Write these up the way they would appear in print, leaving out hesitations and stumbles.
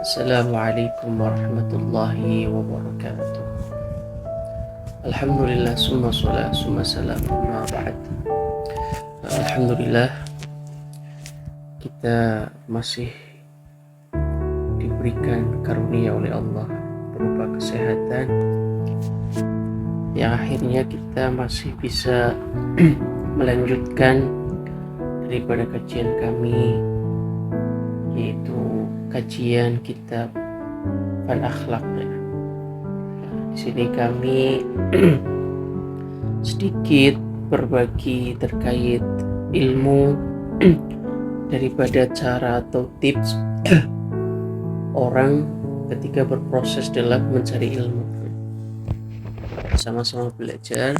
Assalamualaikum warahmatullahi wabarakatuh. Alhamdulillah summa salat summa salam amma ba'd. Alhamdulillah kita masih diberikan karunia oleh Allah berupa kesehatan yang akhirnya kita masih bisa melanjutkan daripada kajian kami, yaitu kajian kitab Al-Akhlaq. Di sini kami sedikit berbagi terkait ilmu daripada cara atau tips orang ketika berproses dalam mencari ilmu. Sama-sama belajar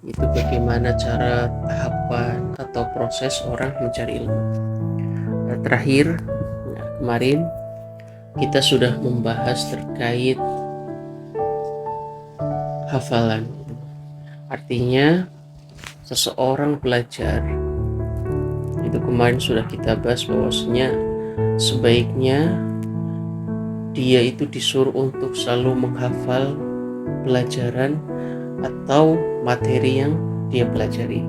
itu bagaimana cara tahapan atau proses orang mencari ilmu. Terakhir kemarin kita sudah membahas terkait hafalan. Artinya seseorang belajar itu kemarin sudah kita bahas bahwasanya sebaiknya dia itu disuruh untuk selalu menghafal pelajaran atau materi yang dia pelajari.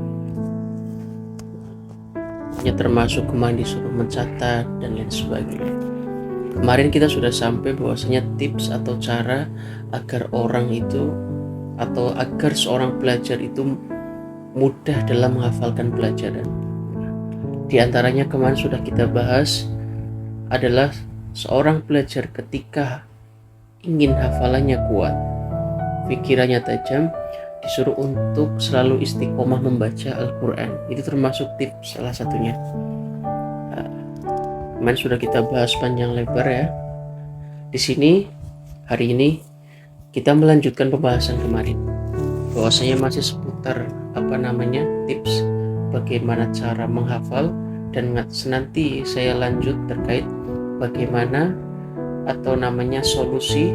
Termasuk kemarin disuruh mencatat dan lain sebagainya. Kemarin kita sudah sampai bahwasanya tips atau cara agar orang itu atau agar seorang pelajar itu mudah dalam menghafalkan pelajaran. Di antaranya kemarin sudah kita bahas adalah seorang pelajar ketika ingin hafalannya kuat, pikirannya tajam, disuruh untuk selalu istiqomah membaca Al-Quran. Itu termasuk tips salah satunya. Kemarin sudah kita bahas panjang lebar ya. Di sini hari ini kita melanjutkan pembahasan kemarin. Bahwasanya masih seputar tips bagaimana cara menghafal, dan nanti saya lanjut terkait bagaimana atau solusi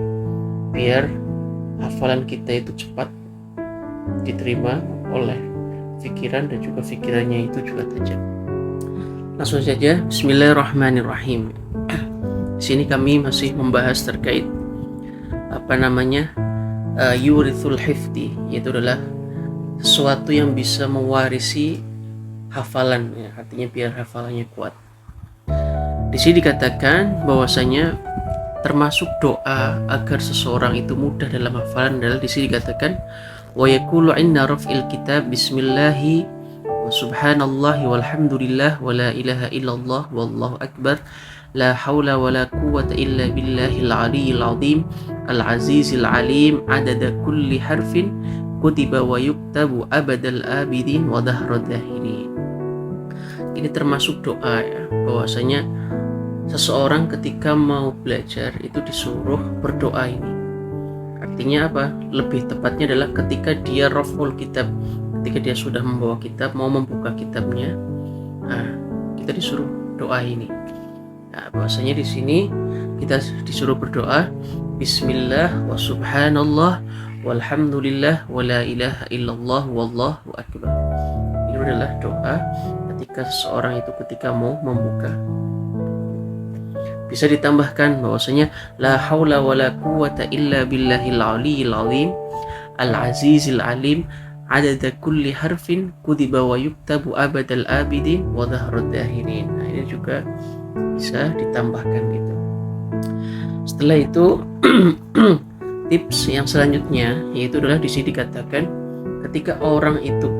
biar hafalan kita itu cepat diterima oleh pikiran dan juga pikirannya itu juga tajam. Langsung saja, Bismillahirrahmanirrahim. Di sini kami masih membahas terkait yurithul hifdi, yaitu adalah sesuatu yang bisa mewarisi hafalan, ya, artinya biar hafalannya kuat. Di sini dikatakan bahwasanya termasuk doa agar seseorang itu mudah dalam hafalan adalah di sini dikatakan wa yaqulu inna raf'il kitab bismillahi wa subhanallahi walhamdulillah wa la ilaha illallah wallahu akbar la hawla wa la quwwata illa billahil aliyyil azim al azizil alim adada kulli harfin kutiba wa yuktabu abadal abidin wa dahrad dahirin. Ini termasuk doa ya, bahwasanya seseorang ketika mau belajar itu disuruh berdoa ini. Artinya apa? Lebih tepatnya adalah ketika dia raf'ul kitab, ketika dia sudah membawa kitab, mau membuka kitabnya, kita disuruh doa ini. Bahwasanya di sini kita disuruh berdoa Bismillah wa subhanallah walhamdulillah wa la ilaha illallah wallahu akbar. Ini adalah doa ketika seseorang itu ketika mau membuka. Bisa ditambahkan bahwasanya la haula wala quwwata illa billahil aliyyil azim al azizil alim adada kulli harfin kutiba wa yuktabu abadal abidin wa dhahrad dahirin. Ini juga bisa ditambahkan gitu. Setelah itu tips yang selanjutnya yaitu adalah di sini dikatakan ketika orang itu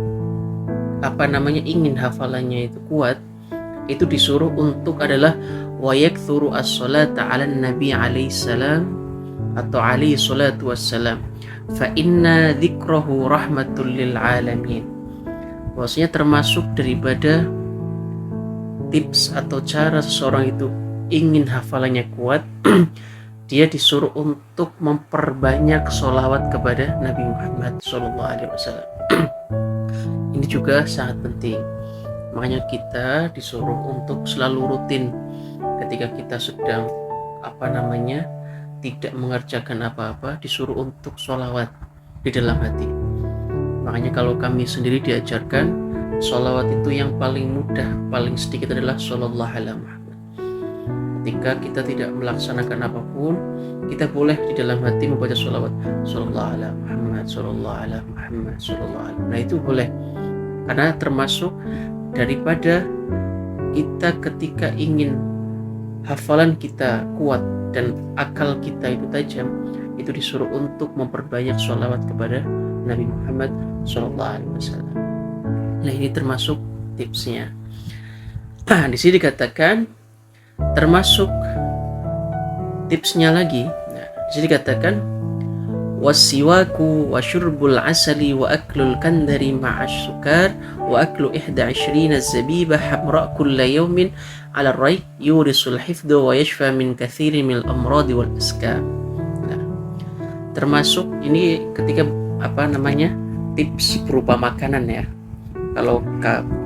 ingin hafalannya itu kuat, itu disuruh untuk adalah wa yakthuru as-salata 'alan nabi alaihi salam atau alaihi salatu wassalam fa inna dzikrahu rahmatul lil alamin. Maksudnya termasuk daripada tips atau cara seseorang itu ingin hafalannya kuat dia disuruh untuk memperbanyak sholawat kepada Nabi Muhammad SAW. Ini juga sangat penting. Makanya kita disuruh untuk selalu rutin ketika kita sedang tidak mengerjakan apa-apa, disuruh untuk sholawat di dalam hati. Makanya kalau kami sendiri diajarkan sholawat itu yang paling mudah, paling sedikit adalah shollallahu alaihi Muhammad. ketika kita tidak melaksanakan apapun, kita boleh di dalam hati membaca sholawat Sallallahu ala Muhammad, Sallallahu ala Muhammad, Sallallahu ala. Nah itu boleh, karena termasuk daripada kita ketika ingin hafalan kita kuat dan akal kita itu tajam, itu disuruh untuk memperbanyak sholawat kepada Nabi Muhammad SAW. Nah ini termasuk tipsnya. Nah di sini dikatakan termasuk tipsnya lagi. Nah, di sini dikatakan wasiwaku wa syurbul asali wa aklul kandari ma'ash sukar wa aklu 21 zabibah hamra kulla yawmin ala raik yurisul hifdhu wa yashfa min katsirin minal amradi wal askam. Nah, termasuk ini ketika tips berupa makanan ya. Kalau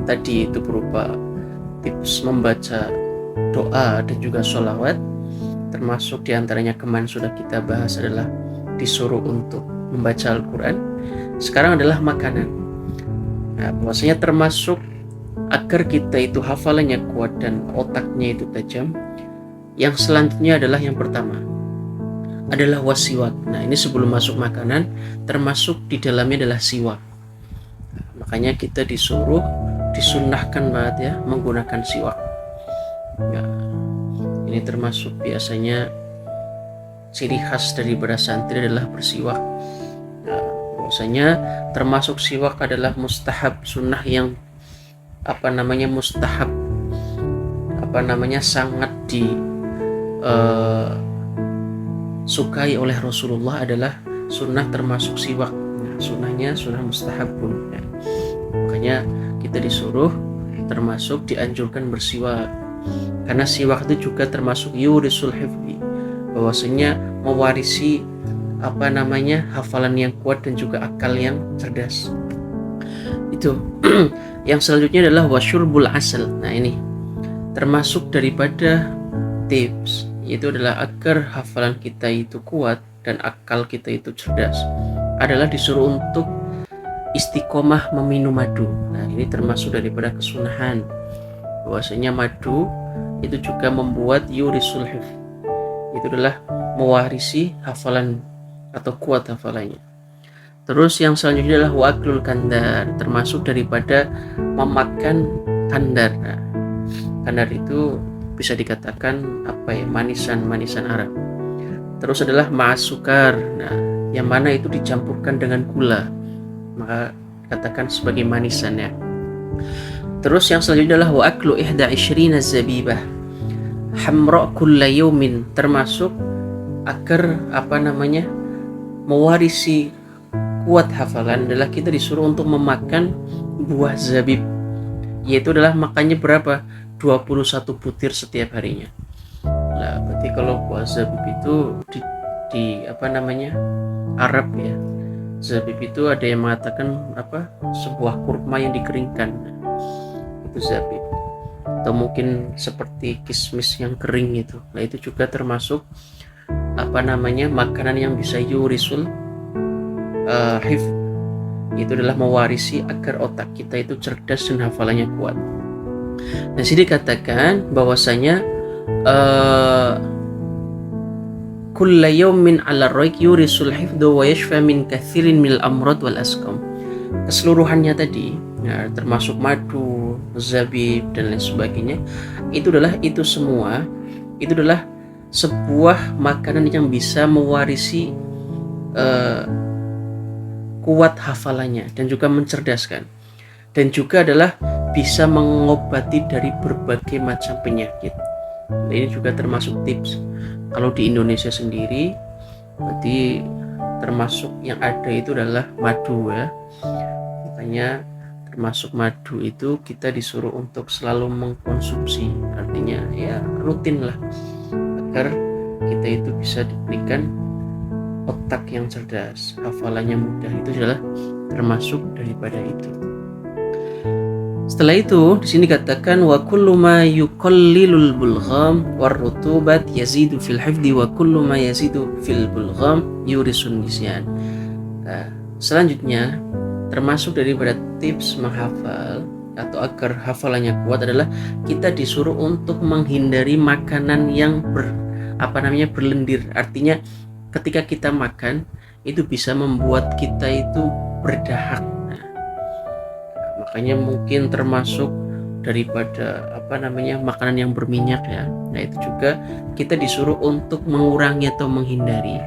tadi itu berupa tips membaca doa dan juga sholawat, termasuk diantaranya kemarin sudah kita bahas adalah disuruh untuk membaca Al-Quran. Sekarang adalah makanan. Nah, bahwasanya termasuk agar kita itu hafalannya kuat dan otaknya itu tajam, yang selanjutnya adalah yang pertama adalah wasiwak. Nah ini sebelum masuk makanan, termasuk di dalamnya adalah siwak. Makanya kita disunnahkan banget ya menggunakan siwak. Ya, ini termasuk biasanya ciri khas dari santri adalah bersiwak. Nah, bahwasanya termasuk siwak adalah mustahab, sunnah yang mustahab sangat sukai oleh Rasulullah adalah sunnah termasuk siwak. Nah, sunnahnya sunnah mustahab pun. Ya. Makanya kita disuruh termasuk dianjurkan bersiwak, karena siwak itu juga termasuk yurisul hifdhi, bahwasanya mewarisi hafalan yang kuat dan juga akal yang cerdas. Itu. Yang selanjutnya adalah wasyurbul asal. Nah ini termasuk daripada tips, yaitu adalah agar hafalan kita itu kuat dan akal kita itu cerdas, adalah disuruh untuk istiqomah meminum madu. Nah ini termasuk daripada kesunahan, bahwasanya madu itu juga membuat yurisul hifdz, itu adalah mewarisi hafalan atau kuat hafalannya. Terus yang selanjutnya adalah waklul kandar, termasuk daripada memakan kandar. Nah, kandar itu bisa dikatakan manisan Arab. Terus adalah ma'as sukar, nah yang mana itu dicampurkan dengan gula, maka dikatakan sebagai manisan ya. Terus yang selanjutnya adalah wa aklu 21 zabibah hamra kulla yawmin, termasuk agar mewarisi kuat hafalan adalah kita disuruh untuk memakan buah zabib, yaitu adalah makannya berapa? 21 butir setiap harinya. Nah, berarti kalau buah zabib itu di Arab ya. Zabib itu ada yang mengatakan sebuah kurma yang dikeringkan. Itu zabib. Atau mungkin seperti kismis yang kering itu. Nah, itu juga termasuk makanan yang bisa yurisul hifdz, itu adalah mewarisi agar otak kita itu cerdas dan hafalannya kuat. Nah, sini dikatakan bahwasanya kulla yawmin 'ala raik yurisul hifdhu wa yashfa min katsirin minal amrad wal asqam. Keseluruhannya tadi, ya, termasuk madu, zabib dan lain sebagainya, itu adalah sebuah makanan yang bisa mewarisi kuat hafalannya dan juga mencerdaskan, dan juga adalah bisa mengobati dari berbagai macam penyakit. Nah, ini juga termasuk tips. Kalau di Indonesia sendiri, berarti termasuk yang ada itu adalah madu ya. Makanya termasuk madu itu kita disuruh untuk selalu mengkonsumsi, artinya ya rutin lah, agar kita itu bisa diberikan otak yang cerdas, hafalannya mudah. Itu adalah termasuk daripada itu. Setelah itu di sini katakan wa kullu ma yuqallilul bulgham war rutubat yazidu fil hifdhi wa kullu ma yazidu fil bulgham yurisun nisyan. Nah, selanjutnya termasuk daripada tips menghafal atau agar hafalannya kuat adalah kita disuruh untuk menghindari makanan yang berlendir. Artinya ketika kita makan itu bisa membuat kita itu berdahak. Nah, makanya mungkin termasuk daripada makanan yang berminyak ya. Nah, itu juga kita disuruh untuk mengurangi atau menghindari.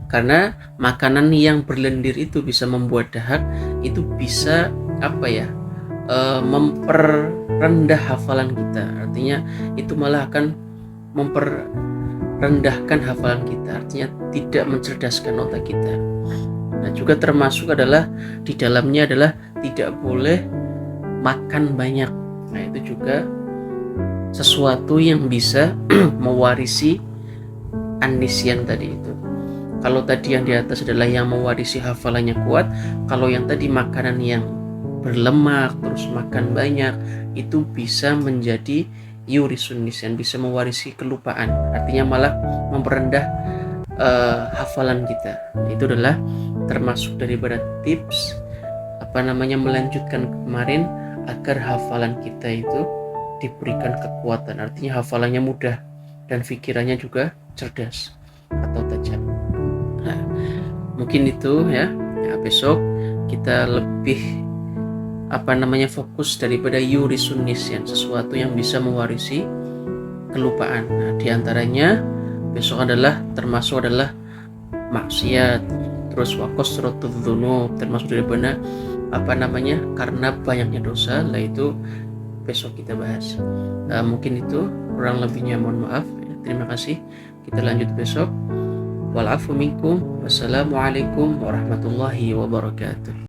Karena makanan yang berlendir itu bisa membuat dahak, itu bisa memperrendah hafalan kita. Artinya itu malah akan memperrendahkan hafalan kita, artinya tidak mencerdaskan otak kita. Nah, juga termasuk adalah di dalamnya adalah tidak boleh makan banyak. Nah, itu juga sesuatu yang bisa mewarisi anisian tadi itu. Kalau tadi yang di atas adalah yang mewarisi hafalannya kuat, kalau yang tadi makanan yang berlemak terus makan banyak itu bisa menjadi yurisun nisyan, bisa mewarisi kelupaan, artinya malah memperendah hafalan kita. Itu adalah termasuk daripada tips melanjutkan kemarin agar hafalan kita itu diberikan kekuatan, artinya hafalannya mudah dan pikirannya juga cerdas atau tajam. Nah, mungkin itu ya. Besok kita lebih fokus daripada yurisun nisyan, sesuatu yang bisa mewarisi kelupaan. Nah, diantaranya besok termasuk adalah maksiat, terus wakosrotul dzunub, termasuk daripada karena banyaknya dosa. Lah itu besok kita bahas. Mungkin itu, kurang lebihnya mohon maaf. Terima kasih. Kita lanjut besok. Wal afu minkum. Wassalamualaikum warahmatullahi wabarakatuh.